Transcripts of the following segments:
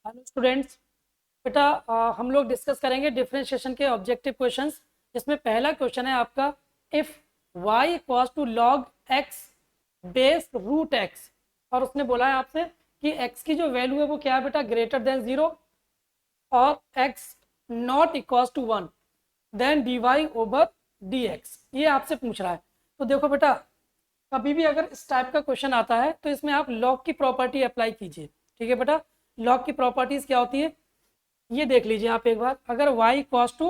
Hello students. बेटा हम लोग डिस्कस करेंगे डिफरेंशिएशन के ऑब्जेक्टिव क्वेश्चंस, जिसमें पहला क्वेश्चन है आपका, if y equals to log x base root x, और उसने बोला है आपसे कि x की जो वैल्यू है वो क्या है बेटा, ग्रेटर देन 0 और x not equals to 1, then dy over dx, ये आपसे पूछ रहा है। तो देखो बेटा, कभी भी अगर इस टाइप का क्वेश्चन आता है तो इसमें आप लॉग की प्रॉपर्टी अप्लाई कीजिए। ठीक है बेटा, लॉग की प्रॉपर्टीज क्या होती है ये देख लीजिए आप एक बार। अगर y equals to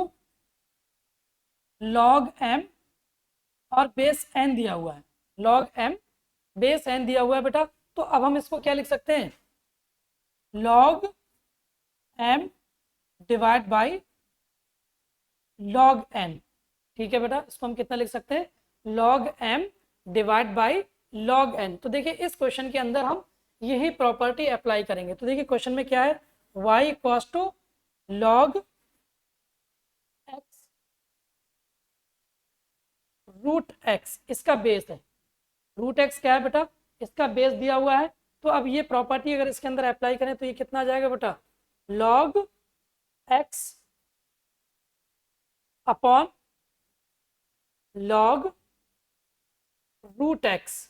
log m और बेस n दिया हुआ है, लॉग m बेस n दिया हुआ है बेटा, तो अब हम इसको क्या लिख सकते हैं, log m divide by log n। ठीक है बेटा, इसको हम कितना लिख सकते हैं, log m divide by log n। तो देखिए इस क्वेश्चन के अंदर हम यही प्रॉपर्टी अप्लाई करेंगे। तो देखिए क्वेश्चन में क्या है, y equals to log x root x, इसका बेस है। रूट एक्स क्या है बेटा, इसका बेस दिया हुआ है। तो अब ये प्रॉपर्टी अगर इसके अंदर अप्लाई करें तो ये कितना आ जाएगा बेटा, log X upon log root X,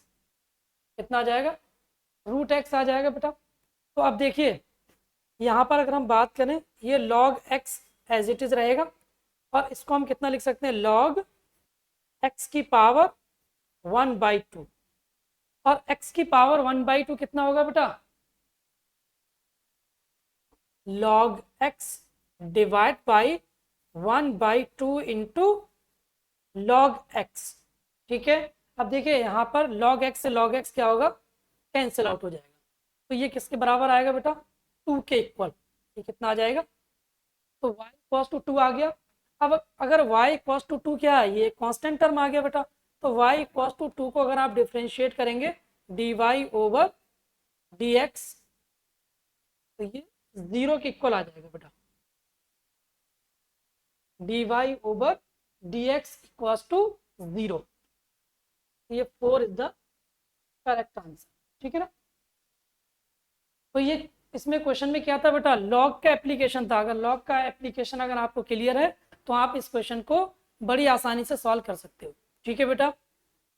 कितना आ जाएगा, रूट एक्स आ जाएगा बेटा। तो अब देखिए यहाँ पर अगर हम बात करें, ये log X as it is रहेगा, और इसको हम कितना लिख सकते हैं, लॉग एक्स की पावर 1/2, और एक्स की पावर 1/2 कितना होगा बेटा, log x divide by 1/2 into log x. ठीक है, अब देखिए यहाँ पर लॉग एक्स से लॉग एक्स क्या होगा, कैंसिल आउट हो जाएगा। तो ये किसके बराबर आएगा बेटा, 2 के इक्वल। ये कितना आ जाएगा, तो y इक्वल्स टू 2 आ गया। अब अगर y इक्वल्स टू 2 क्या है, ये कांस्टेंट टर्म आ गया बेटा। तो y इक्वल्स टू 2 को अगर आप डिफ्रेंशिएट करेंगे dy ओवर dx, तो ये 0 के इक्वल आ जाएगा बेटा। dy over dx equals to 0, ये 4 इज द करेक्ट आंसर। ठीक है ना। तो ये इसमें क्वेश्चन में क्या था बेटा, लॉग का एप्लीकेशन था। अगर लॉग का एप्लीकेशन अगर आपको क्लियर है तो आप इस क्वेश्चन को बड़ी आसानी से सॉल्व कर सकते हो। ठीक है बेटा,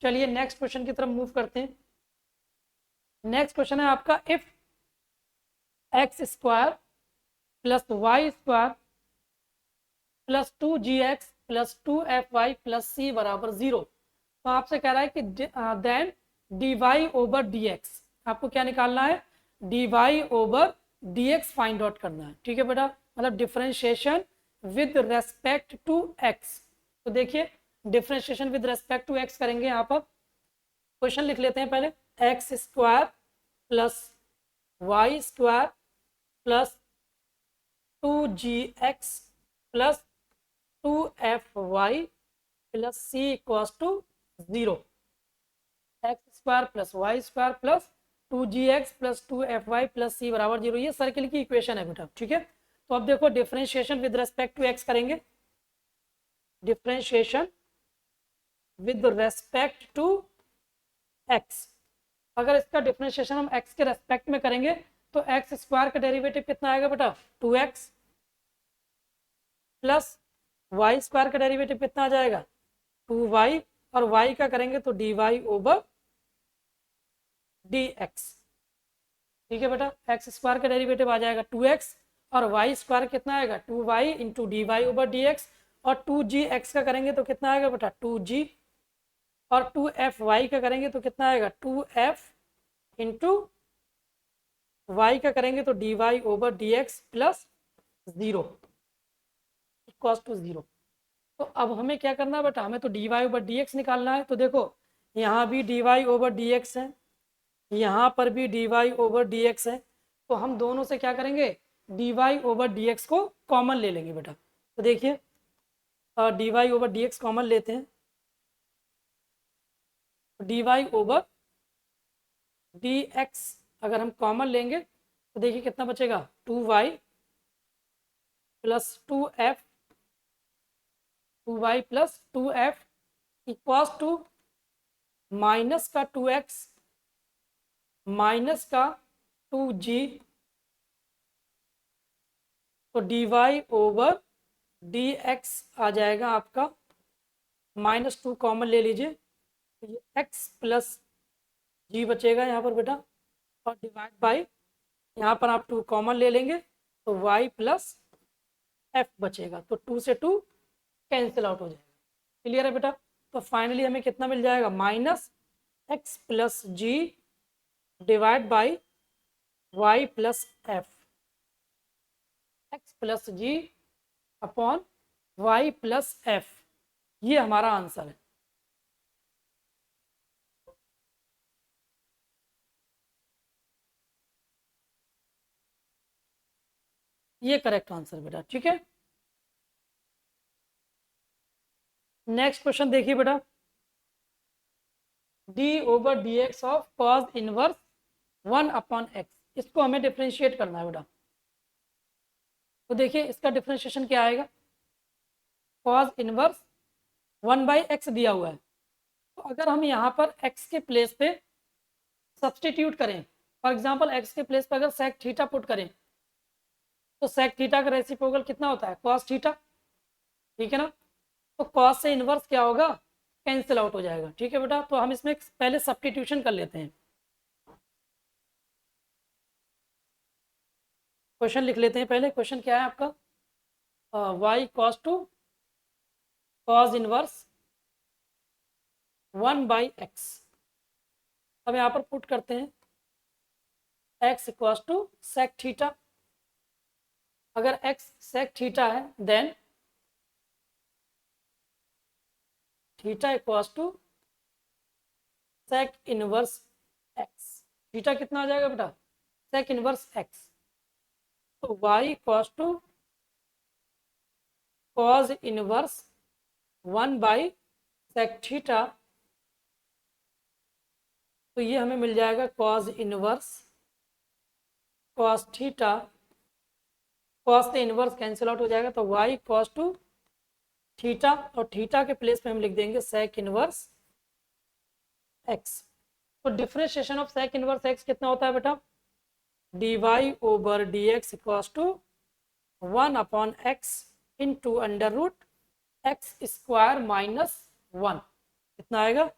चलिए नेक्स्ट क्वेश्चन की तरफ मूव करते हैं। नेक्स्ट क्वेश्चन है आपका, if X square plus Y square plus 2gx plus 2fy plus C बराबर 0। तो आपसे कह रहा है कि देन dy ओवर dx, आपको क्या निकालना है, dy over dx find out करना है। ठीक है बेटा, मतलब differentiation with respect to x। तो देखिए differentiation with respect to x करेंगे। यहाँ पर क्वेश्चन लिख लेते हैं पहले, X square plus Y square plus 2gx plus 2fy plus C equals to 0। X square plus Y square plus 2gx plus 2fy plus C बराबर 0, ये सर्किल की इक्वेशन है बेटा। ठीक है, तो अब देखो differentiation with respect to X करेंगे, differentiation with respect to X. अगर इसका डिफरेंशिएशन हम एक्स के रेस्पेक्ट में करेंगे तो एक्स स्क्वायर का डेरिवेटिव कितना आएगा बेटा, 2x प्लस वाई स्क्वायर का डेरिवेटिव कितना आ जाएगा, 2y, और y का करेंगे तो dy ओवर dx। ठीक है बेटा, एक्स स्क्वायर का डेरिवेटिव आ जाएगा 2x, और वाई स्क्वायर कितना आएगा, 2y into D Y over D X, और 2gx का करेंगे तो कितना आएगा बेटा, 2g, और 2fy का करेंगे तो कितना आएगा, 2f इंटू वाई का करेंगे तो D Y over D X plus 0 equal to 0। तो अब हमें क्या करना है बेटा, हमें तो D Y over D X निकालना है। तो देखो यहाँ भी D Y over D X है, यहाँ पर भी D Y over D X है। तो हम दोनों से क्या करेंगे, D Y over D X को कॉमन ले लेंगे बेटा। तो देखिए D Y over D X common लेते हैं, D Y over D X अगर हम कॉमन लेंगे तो देखिए कितना बचेगा, 2y plus 2y plus 2f equals to minus का 2x माइनस का 2g तो D Y over D X आ जाएगा आपका, -2 कॉमन ले लीजिए, तो ये एक्स प्लस जी बचेगा यहाँ पर बेटा, और डिवाइड बाई, यहाँ पर आप 2 कॉमन ले लेंगे तो y प्लस एफ बचेगा, तो 2 से 2 कैंसिल आउट हो जाएगा। क्लियर है बेटा? तो फाइनली हमें कितना मिल जाएगा, -x plus G divide by y plus F, x plus G upon y plus F, ये हमारा आंसर है। ये करेक्ट आंसर बेटा, ठीक है। नेक्स्ट क्वेश्चन देखिए बेटा, D over D X of cos inverse 1 upon x, इसको हमें डिफ्रेंशिएट करना है बेटा। तो देखिए इसका डिफ्रेंशिएशन क्या आएगा, कॉज इनवर्स 1 बाई एक्स दिया हुआ है, तो अगर हम यहाँ पर x के प्लेस पे सब्सटीट्यूट करें, फॉर एग्जांपल x के प्लेस पे अगर सेक थीटा पुट करें, तो सेक थीटा का रेसिप्रोकल कितना होता है, कॉस थीटा, ठीक है ना। तो कॉस से इनवर्स क्या होगा, कैंसिल आउट हो जाएगा, ठीक है बेटा। तो हम इसमें पहले सब्सटीट्यूशन कर लेते हैं। क्वेश्चन लिख लेते हैं पहले। क्वेश्चन क्या है आपका, y cos to cos inverse 1 by X, अब यहाँ पर पुट करते हैं x equals to sec theta, अगर x सेक थीटा है then theta equals to sec inverse x, theta कितना आ जाएगा बेटा, सेक इनवर्स x, तो y equals to cos inverse 1 by sec theta, तो ये हमें मिल जाएगा cos inverse cos theta, cos से इनवर्स कैंसिल आउट हो जाएगा, तो y कॉस टू थीटा, और थीटा के प्लेस पे हम लिख देंगे सेक इनवर्स x। तो differentiation of sec inverse x कितना होता है बेटा, D Y over D X equals to 1 upon X into under root X square minus 1, कितना आएगा,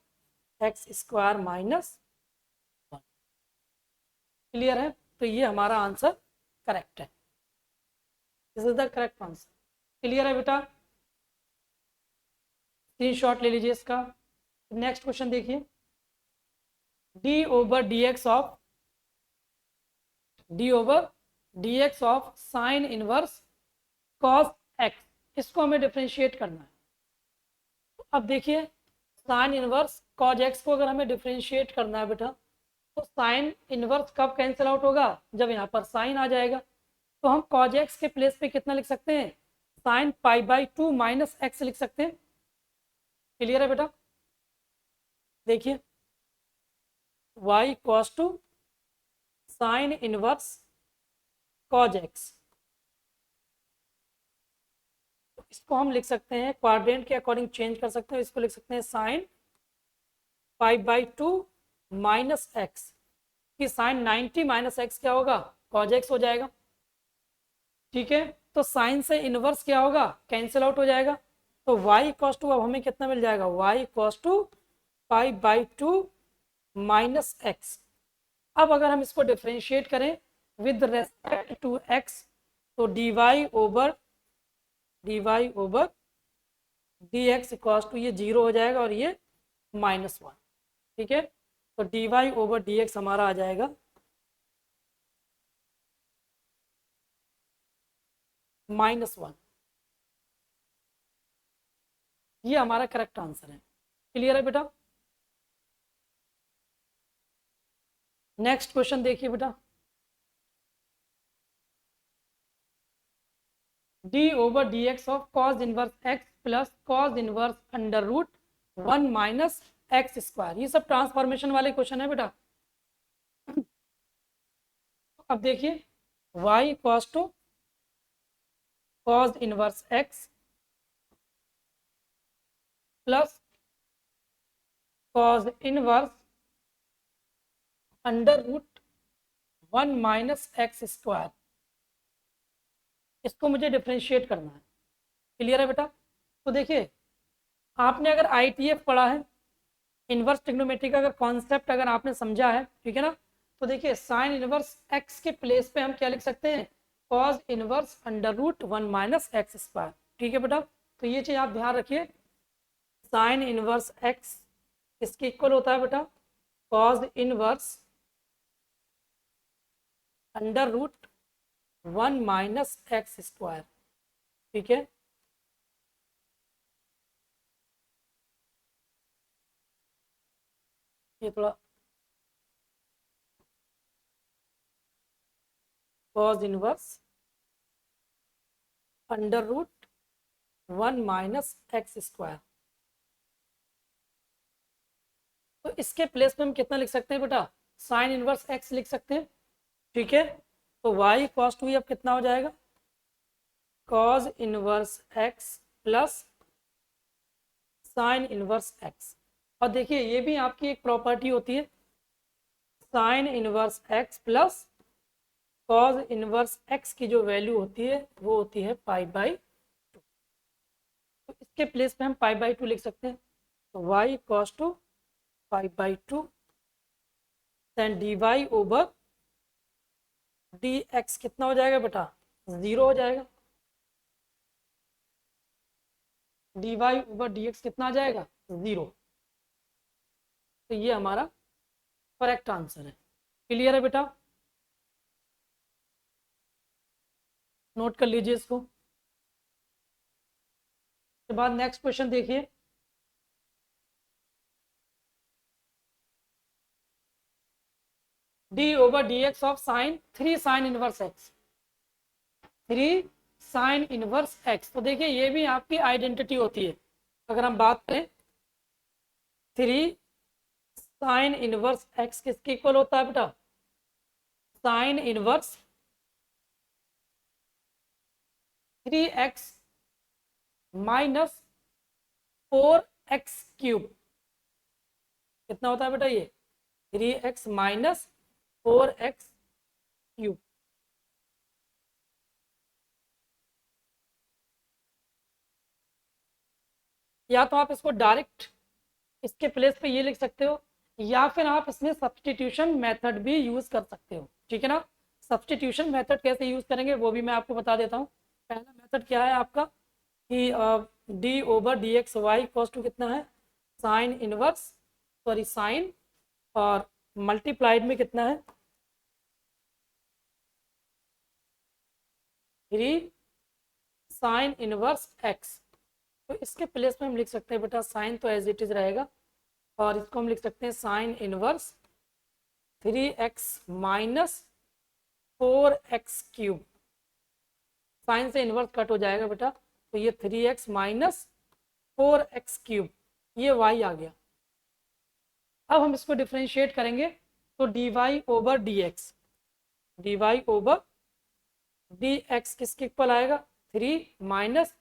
एक्स स्क्वायर माइनस 1। क्लियर है? तो ये हमारा आंसर करेक्ट है, this is the correct answer. Clear है बेटा? स्क्रीनशॉट ले लीजिए इसका। नेक्स्ट क्वेश्चन देखिए, D over D X of sine inverse cos x, इसको हमें डिफ्रेंशिएट करना है। तो अब देखिए साइन इनवर्स कॉज एक्स को अगर हमें डिफ्रेंशिएट करना है बेटा, तो साइन इनवर्स कब कैंसिल आउट होगा, जब यहाँ पर साइन आ जाएगा। तो हम कॉज एक्स के प्लेस पे कितना लिख सकते हैं, sine pi by 2 minus x लिख सकते हैं। क्लियर है बेटा? देखिए y cos to sine inverse cos x, इसको हम लिख सकते हैं क्वाड्रेंट के अकॉर्डिंग चेंज कर सकते हैं, इसको लिख सकते हैं sine pi by 2 minus x, कि साइन 90 माइनस एक्स क्या होगा, कॉज एक्स हो जाएगा, ठीक है। तो साइन से इनवर्स क्या होगा, कैंसिल आउट हो जाएगा, तो y कॉस टू अब हमें कितना मिल जाएगा, y cos to pi by 2 minus X. अब अगर हम इसको डिफ्रेंशिएट करें विद रेस्पेक्ट टू x, तो dy over dx equals to ये 0 हो जाएगा और ये -1, ठीक है। तो dy ओवर dx हमारा आ जाएगा -1, ये हमारा करेक्ट आंसर है। क्लियर है बेटा? नेक्स्ट क्वेश्चन देखिए बेटा, D over D X of cos inverse X plus cos inverse under root 1 minus x square, ये सब ट्रांसफॉर्मेशन वाले क्वेश्चन है बेटा। अब देखिए y equals to cos inverse X plus cos inverse under root 1 minus x square, इसको मुझे differentiate करना है। क्लियर है बेटा? तो देखिए, आपने अगर ITF पढ़ा है, इनवर्स ट्रिग्नोमेट्री का अगर कॉन्सेप्ट अगर आपने समझा है, ठीक है ना, तो देखिए साइन इनवर्स एक्स के प्लेस पे हम क्या लिख सकते हैं, cos inverse under root 1 minus x square. ठीक है बेटा? तो ये चीज़ आप ध्यान रखिए, साइन इनवर्स एक्स इसके इक्वल होता है बेटा cos inverse under root 1 minus x square. ठीक है? ये थोड़ा cos inverse under root 1 minus x square. तो इसके प्लेस में हम कितना लिख सकते हैं बेटा, साइन इनवर्स एक्स लिख सकते हैं। ठीक है? तो y कॉस टू अब कितना हो जाएगा, cause inverse X plus sign inverse x. और देखिए ये भी आपकी एक प्रॉपर्टी होती है, sine inverse X plus cos inverse x की जो वैल्यू होती है वो होती है पाई/2। तो इसके प्लेस पे हम पाई/2 लिख सकते हैं। तो y कॉस टू पाई/2 देन dy ओवर dx कितना हो जाएगा बेटा, 0 हो जाएगा। dy ओवर dx कितना आ जाएगा, 0। तो ये हमारा करेक्ट आंसर है। क्लियर है बेटा? नोट कर लीजिए इसको। के बाद नेक्स्ट क्वेश्चन देखिए, d over dx of sine 3 sign inverse x, 3 sign inverse x. तो देखिए ये भी आपकी आइडेंटिटी होती है। अगर हम बात करें 3 साइन इनवर्स एक्स किसके इक्वल होता है बेटा, sign inverse 3x minus 4x cube. कितना होता है बेटा ये, 3x माइनस 4x क्यूब। या तो आप इसको डायरेक्ट इसके प्लेस पे ये लिख सकते हो, या फिर आप इसमें सब्सटीट्यूशन मेथड भी यूज कर सकते हो। ठीक है ना? सब्सटीट्यूशन मेथड कैसे यूज करेंगे वो भी मैं आपको बता देता हूँ। पहला मेथड क्या है आपका कि d ओवर D X Y cos to कितना है, साइन इनवर्स, सॉरी साइन, और मल्टीप्लाइड में कितना है 3 साइन इनवर्स एक्स। तो इसके प्लेस में हम लिख सकते हैं बेटा साइन तो एज इट इज रहेगा, और इसको हम लिख सकते हैं sine inverse 3x minus 4x cube. Sine से इनवर्स कट हो जाएगा बेटा, तो ये 3x माइनस 4x क्यूब, ये y आ गया। अब हम इसको डिफ्रेंशिएट करेंगे, तो dy over dx, dy over dx किसके इक्वल आएगा, 3 minus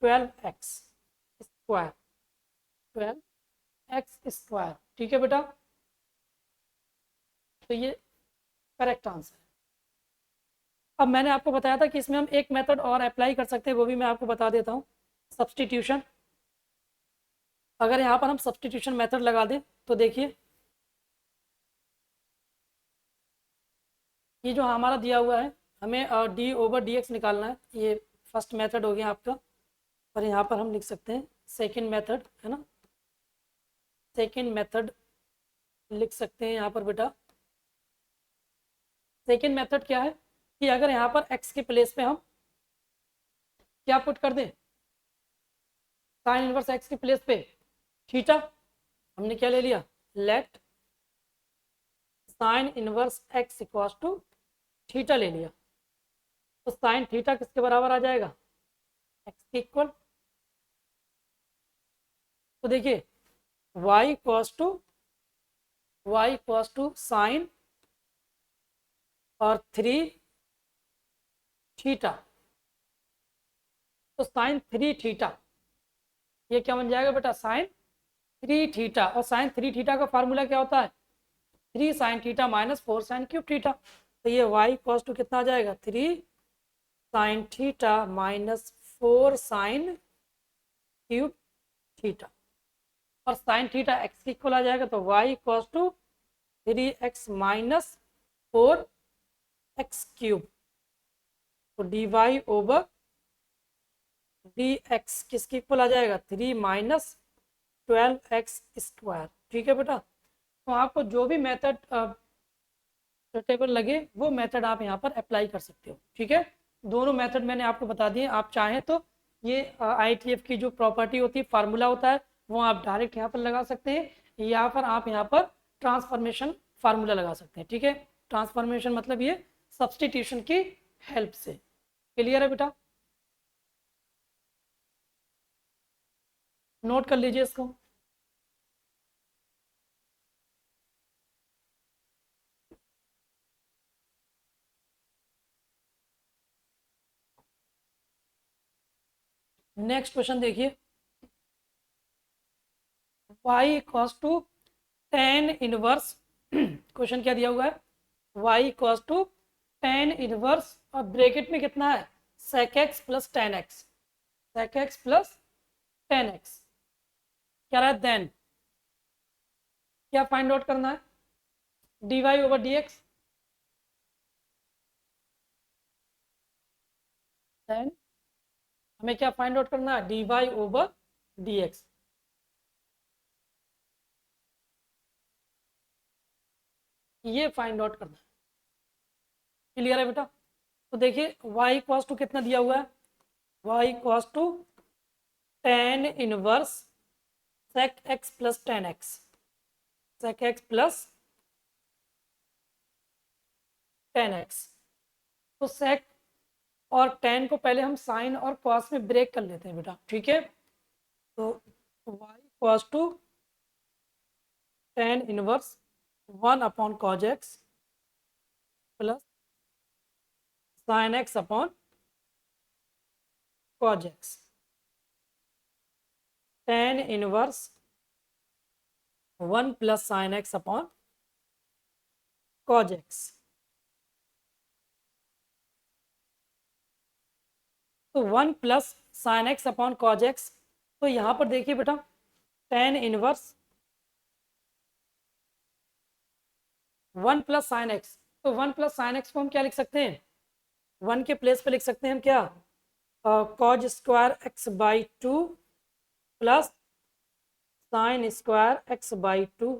12x square, 12x square. ठीक है बेटा? तो ये करेक्ट आंसर है। अब मैंने आपको बताया था कि इसमें हम एक मेथड और अप्लाई कर सकते हैं, वो भी मैं आपको बता देता हूँ, सब्सटीट्यूशन। अगर यहाँ पर हम सब्सटीट्यूशन मेथड लगा दें तो देखिए ये जो हमारा दिया हुआ है, हमें d ओवर dx निकालना है। ये फर्स्ट मेथड हो गया आपका, और यहाँ पर हम लिख सकते हैं सेकंड मेथड, है ना, सेकंड मेथड लिख सकते हैं यहाँ पर बेटा। सेकंड मेथड क्या है कि अगर यहाँ पर x के प्लेस पे हम क्या पुट कर दें, साइन इनवर्स x के प्लेस पे थीटा, हमने क्या ले लिया, let sine inverse x equals to theta ले लिया। तो साइन थीटा किसके बराबर आ जाएगा, x के इक्वल। तो देखिए y इक्वल्स टू साइन और 3 थीटा, तो साइन 3 थीटा, ये क्या बन जाएगा बेटा, साइन 3 थीटा। और साइन 3 थीटा का फार्मूला क्या होता है, 3 sine theta minus 4 sine cube theta. तो ये y इक्वल्स टू कितना आ जाएगा, 3 sine theta minus 4 sine cube theta, और साइन थीटा एक्स के इक्वल आ जाएगा, तो y equals to 3x minus 4x cube, तो dy ओवर dx किसके इक्वल आ जाएगा, 3 माइनस 12x स्क्वायर। ठीक है बेटा, तो आपको जो भी मेथड टेबल लगे वो मेथड आप यहाँ पर अप्लाई कर सकते हो। ठीक है, दोनों मेथड मैंने आपको बता दिए, आप चाहें तो ये IETF की जो प्रॉपर्टी होती है, फार्मूला होता है, वो आप डायरेक्ट यहाँ पर लगा सकते हैं, या फिर आप यहाँ पर ट्रांसफॉर्मेशन फार्मूला लगा सकते हैं। ठीक है, ट्रांसफॉर्मेशन मतलब ये सब्सटीट्यूशन की हेल्प से। क्लियर है बेटा, नोट कर लीजिए इसको। नेक्स्ट क्वेश्चन देखिए, y equals to tan inverse, question क्या दिया हुआ है, y equals to tan inverse, और ब्रैकेट में कितना है, sec x plus tan x, sec x plus tan x, क्या रहा है, देन क्या फाइंड आउट करना है, dy ओवर dx, देन हमें क्या फाइंड आउट करना है, dy ओवर dx। ये फाइंड आउट करना है। क्लियर है बेटा, तो देखिए y इक्वल्स टू कितना दिया हुआ है, y equals to tan inverse sec x plus tan x, sec x plus tan x, तो sec और tan को पहले हम साइन और cos में ब्रेक कर लेते हैं बेटा। ठीक है, तो y equals to tan inverse 1 upon cos x plus sin x upon cos x, tan inverse 1 plus sin x upon cos x, तो 1 plus sine X upon cos X, तो यहाँ पर देखिए बेटा tan inverse 1 plus sine X, तो 1 plus sine x को हम क्या लिख सकते हैं, 1 के प्लेस पे लिख सकते हैं हम क्या, cause square X by 2 plus sign square X by 2,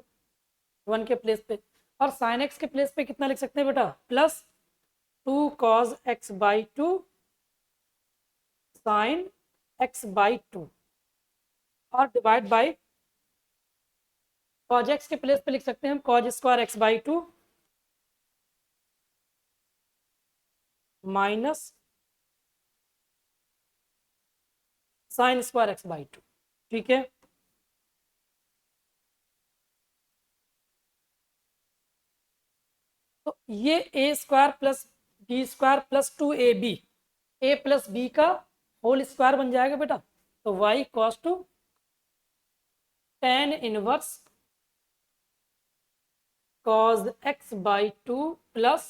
1 के प्लेस पे, और साइन एक्स के प्लेस पे कितना लिख सकते हैं बेटा, plus 2 cos X by 2 sine X by 2, और डिवाइड बाई कॉज एक्स के प्लेस पे लिख सकते हैं हम cos square X by 2 minus sine square X by 2। ठीक है, तो ये A square plus B square plus 2ab, A plus B का होल स्क्वायर बन जाएगा बेटा, तो y cos to tan inverse cos x by 2 plus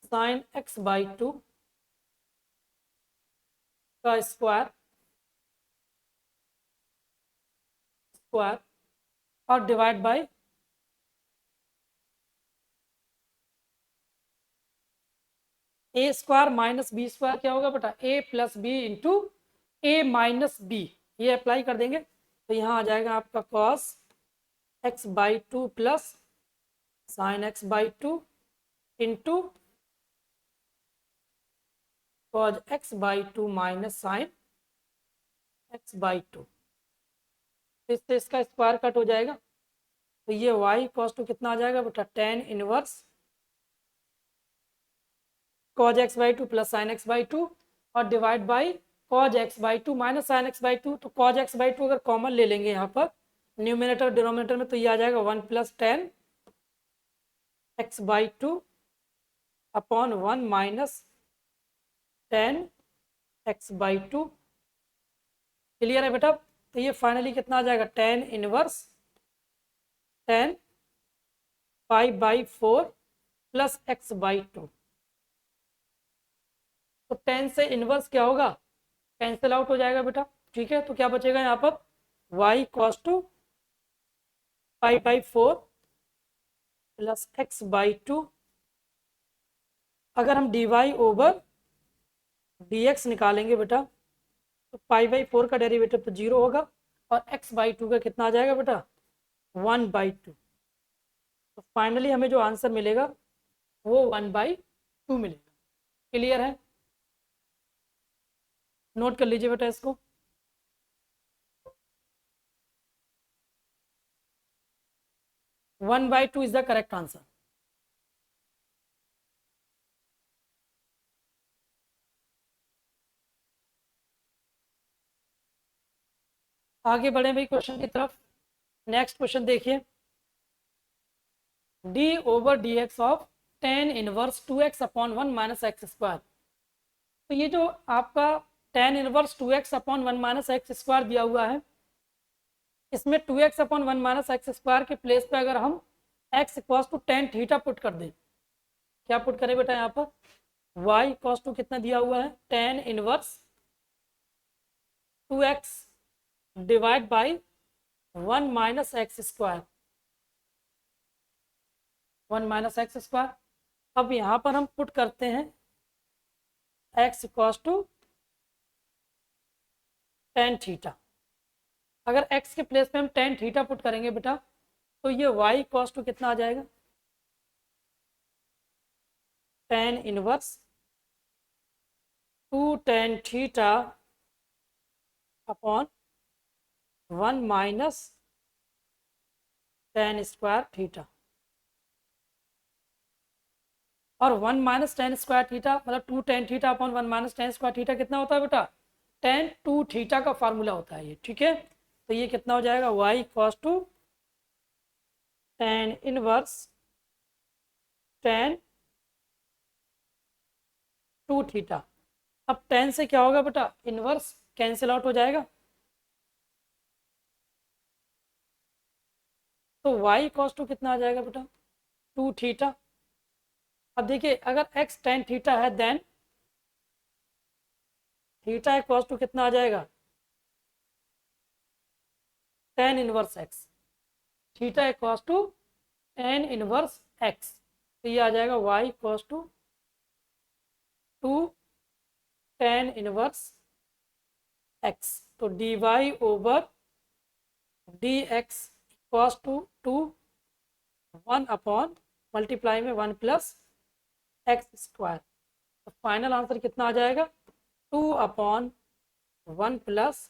sine x by 2 का स्क्वायर और divide by A square minus B square, क्या होगा बेटा, A plus B into A minus B, ये अप्लाई कर देंगे, तो यहाँ आ जाएगा आपका cos X by 2 plus sine X by 2 into cos X by 2 minus sine X by 2, इससे इसका स्क्वायर कट हो जाएगा, तो ये y कॉस टू कितना आ जाएगा बेटा, tan inverse cause X by 2 plus sine X by 2, और divide by cos X by 2 minus sine X by 2, तो कॉज एक्स बाई 2 अगर कॉमन ले लेंगे यहाँ पर न्यूमिनेटर डिनोमिनेटर में, तो ये आ जाएगा 1 plus tan x by 2 upon 1 minus tan x by 2। Clear है बेटा, तो ये फाइनली कितना आ जाएगा, tan inverse tan pi by 4 plus x by 2, तो 10 से इनवर्स क्या होगा, कैंसिल आउट हो जाएगा बेटा। ठीक है, तो क्या बचेगा यहाँ पर, y cos to π/4 plus x/2। अगर हम dy ओवर dx निकालेंगे बेटा, तो π/4 का डेरिवेटिव तो 0 होगा, और x/2 का कितना आ जाएगा बेटा, 1/2। तो फाइनली हमें जो आंसर मिलेगा वो 1/2 मिलेगा। क्लियर है, नोट कर लीजिए बेटा इसको। One by two is the correct answer. आगे बढ़े भाई क्वेश्चन की तरफ। नेक्स्ट क्वेश्चन देखिए, D over D X of tan inverse 2x upon 1 minus x square. तो ये जो आपका tan inverse 2x upon 1 minus x square दिया हुआ है, इसमें 2x upon 1 minus x square के प्लेस पे अगर हम x equals to tan theta put कर दें, क्या पुट करें बेटा यहाँ पर, y इक्वल्स टू कितना दिया हुआ है, tan inverse 2x divide by 1 minus x square, 1 minus x square. अब यहाँ पर हम पुट करते हैं x equals to tan theta. अगर x के प्लेस पे हम टेन थीटा पुट करेंगे बेटा, तो ये y इक्वल्स टू कितना आ जाएगा, tan inverse 2 tan theta upon 1 minus ten square theta. और 1 माइनस टेन स्क्वायर थीटा मतलब 2 tan theta upon 1 minus ten square theta कितना होता है बेटा, टेन टू थीटा का फार्मूला होता है ये। ठीक है, तो ये कितना हो जाएगा, y equals to tan inverse tan two theta. अब 10 से क्या होगा बेटा, इनवर्स कैंसिल आउट हो जाएगा, तो y इक्वल्स टू कितना आ जाएगा बेटा, 2 थीटा। अब देखिए अगर x टेन थीटा है, देन थीटा इक्वल्स टू कितना आ जाएगा, tan inverse x। Theta equals to tan inverse x, तो ये आ जाएगा y equals to 2 tan inverse x। तो dy over dx equals to 1 upon multiply में 1 प्लस एक्स स्क्वायर। तो फाइनल आंसर कितना आ जाएगा, 2 अपॉन 1 प्लस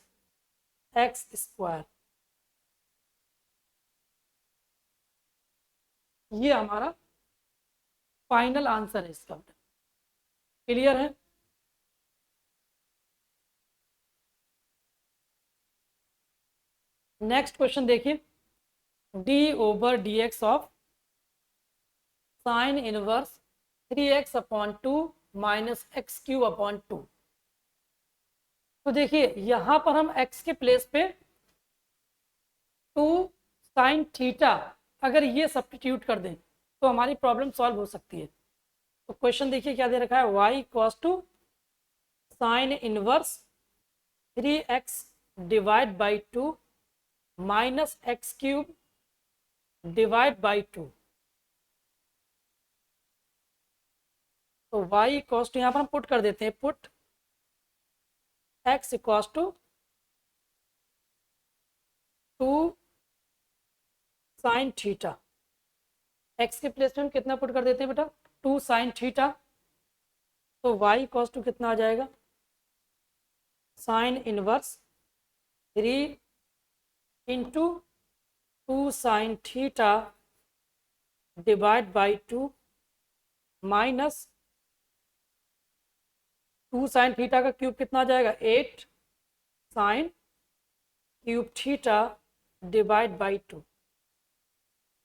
एक्स स्क्वायर। ये हमारा फाइनल आंसर है इसका। क्लियर है, नेक्स्ट क्वेश्चन देखिए, D over D X of sine inverse 3x upon 2 minus x cube upon 2। तो देखिए यहां पर हम x के प्लेस पे 2 साइन थीटा अगर ये सब्स्टिट्यूट कर दें तो हमारी प्रॉब्लम सॉल्व हो सकती है। तो क्वेश्चन देखिए क्या दे रखा है, y equals to sine inverse 3x divide by 2 minus x cube divide by 2। तो y इक्वल्स टू यहाँ पर हम पुट कर देते हैं, put x equals to 2 sine theta. x के प्लेस में हम कितना पुट कर देते हैं बेटा, 2 साइन थीटा। तो y इक्वल्स टू कितना आ जाएगा, sine inverse 3 into 2 sine theta divide by 2 minus 2 sine theta का क्यूब कितना आ जाएगा, 8 sine cube theta divide by 2।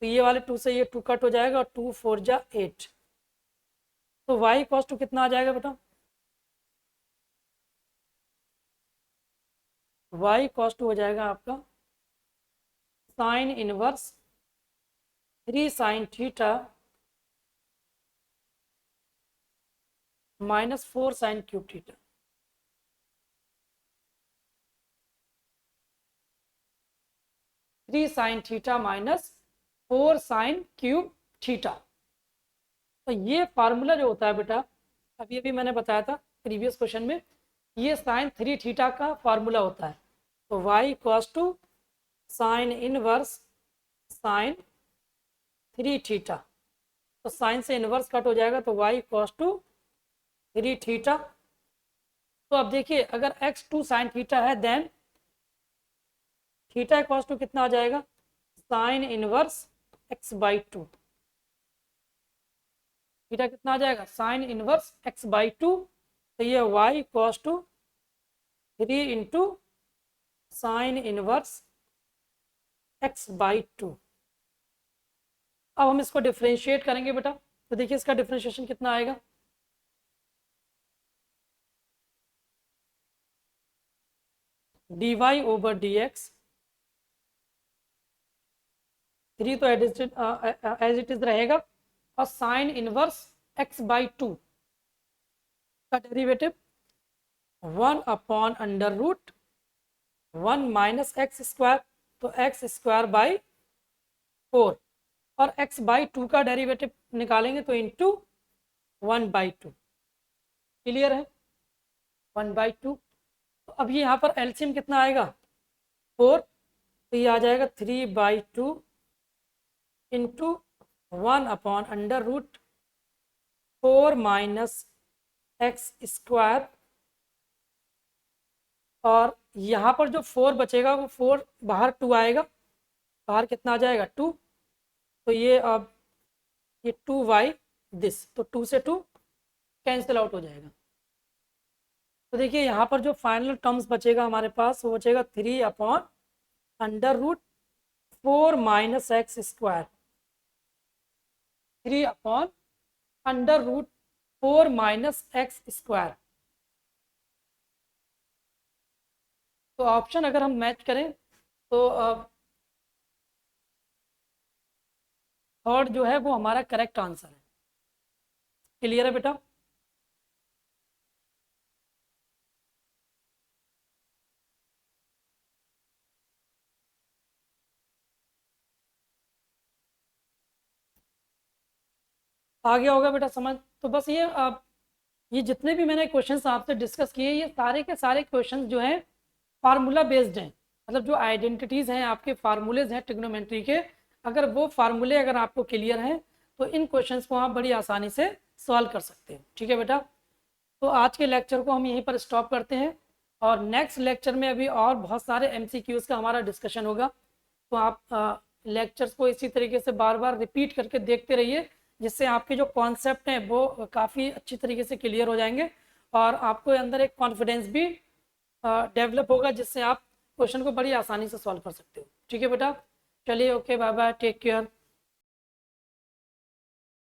तो ये वाले 2 से ये 2 कट हो जाएगा और 2 4 जा 8। तो y इक्वल्स टू कितना आ जाएगा बेटा, y इक्वल्स टू हो जाएगा आपका sign inverse 3 sine theta -4 sine cube theta, three sine theta -4 sine cube theta. तो ये फार्मूला जो होता है बेटा, अभी अभी मैंने बताया था प्रीवियस क्वेश्चन में, ये साइन 3 थीटा का फार्मूला होता है। तो y equals to sine inverse sine 3 theta, तो साइन से इनवर्स कट हो जाएगा, तो y इक्वल्स टू 3 थीटा। तो अब देखिए, अगर x 2 साइन थीटा है, देन थीटा इक्वल्स टू कितना आ जाएगा, sine inverse x by 2। Theta कितना आ जाएगा, साइन इनवर्स x बाई 2। तो ये y equals to 3 into sine inverse x by 2। अब हम इसको डिफ्रेंशिएट करेंगे बेटा, तो देखिए इसका डिफ्रेंशिएशन कितना आएगा, dy ओवर dx, 3 तो एज इट इज रहेगा, और साइन इनवर्स x बाई 2 का derivative 1 upon under root 1 minus x square, तो एक्स स्क्वायर बाई 4, और x बाई 2 का डेरिवेटिव निकालेंगे तो इंटू 1 बाई 2। क्लियर है, 1 बाई 2। तो अब ये यहाँ पर एलसीएम कितना आएगा, 4, तो ये आ जाएगा 3 by 2 into 1 upon under root 4 minus x square, और यहाँ पर जो 4 बचेगा वो 4 बाहर 2 आएगा, बाहर कितना आ जाएगा 2, तो ये अब ये 2 बाई दिस, तो 2 से 2 कैंसिल आउट हो जाएगा। तो देखिए यहाँ पर जो फाइनल टर्म्स बचेगा हमारे पास, वो बचेगा 3 upon under root 4 minus x square, 3 upon under root 4 minus x square. तो ऑप्शन अगर हम मैच करें तो थर्ड जो है वो हमारा करेक्ट आंसर है। क्लियर है बेटा, आ गया होगा बेटा समझ। तो बस ये जितने भी मैंने क्वेश्चंस आपसे डिस्कस किए, ये सारे के सारे क्वेश्चंस जो हैं फार्मूला बेस्ड हैं, मतलब जो आइडेंटिटीज़ हैं, आपके फार्मूलेज हैं ट्रिग्नोमेट्री के, अगर वो फार्मूले अगर आपको क्लियर हैं तो इन क्वेश्चंस को आप बड़ी आसानी से सॉल्व कर सकते हैं। ठीक है बेटा, तो आज के लेक्चर को हम यहीं पर स्टॉप करते हैं, और नेक्स्ट लेक्चर में अभी और बहुत सारे MCQs का हमारा डिस्कशन होगा। तो आप लेक्चर्स को इसी तरीके से बार बार रिपीट करके देखते रहिए, जिससे आपके जो कॉन्सेप्ट हैं वो काफ़ी अच्छी तरीके से क्लियर हो जाएंगे, और आपको अंदर एक कॉन्फिडेंस भी डेवलप होगा, जिससे आप क्वेश्चन को बड़ी आसानी से सॉल्व कर सकते हो। ठीक है बेटा, चलिए, okay, bye bye, take care.